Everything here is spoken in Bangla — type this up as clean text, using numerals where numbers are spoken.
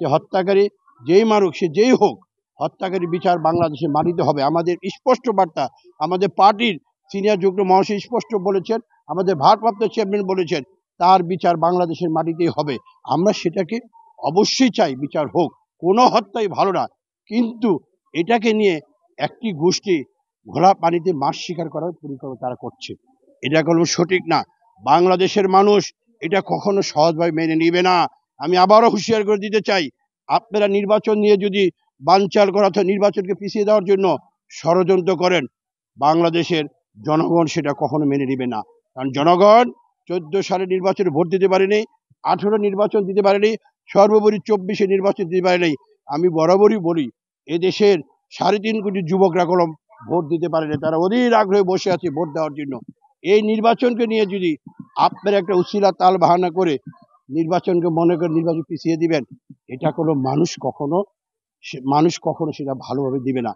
যে হত্যাকারী যেই মারুক, সে যেই হোক, হত্যাকারী বিচার বাংলাদেশে মানিতে হবে। আমাদের স্পষ্ট বার্তা, আমাদের পার্টির সিনিয়র যুগ্ম মহাসচিব স্পষ্ট বলেছেন, আমাদের ভারপ্রাপ্ত চেয়ারম্যান বলেছেন, তার বিচার বাংলাদেশের মাটিতেই হবে। আমরা সেটাকে অবশ্যই চাই, বিচার হোক, কোনো হত্যাই ভালো না। কিন্তু এটাকে নিয়ে একটি গোষ্ঠী ঘোলা পানিতে মাছ শিকার করার পরিকল্পনা তারা করছে, এটা কোনো সঠিক না। বাংলাদেশের মানুষ এটা কখনো সহজভাবে মেনে নিবে না। আমি আবারও হুঁশিয়ার করে দিতে চাই, আপনারা নির্বাচন নিয়ে যদি বানচাল করা অথবা নির্বাচনকে পিছিয়ে দেওয়ার জন্য ষড়যন্ত্র করেন, বাংলাদেশের জনগণ সেটা কখনো মেনে নেবে না। কারণ জনগণ 14 সালে নির্বাচনে ভোট দিতে পারেনি, 18 নির্বাচন দিতে পারেনি, সর্বোপরি 24-এ নির্বাচন দিতে পারেনি। আমি বরাবরই বলি, এদেশের 3.5 কোটি যুবকরা কোনো ভোট দিতে পারেনি, তারা অধীর আগ্রহে বসে আছে ভোট দেওয়ার জন্য। এই নির্বাচনকে নিয়ে যদি আপনারা একটা উছিলা তাল বাহানা করে নির্বাচনকে মনে করে নির্বাচন পিছিয়ে দিবেন, এটা কোনো মানুষ কখনো সেটা ভালোভাবে দিবে না।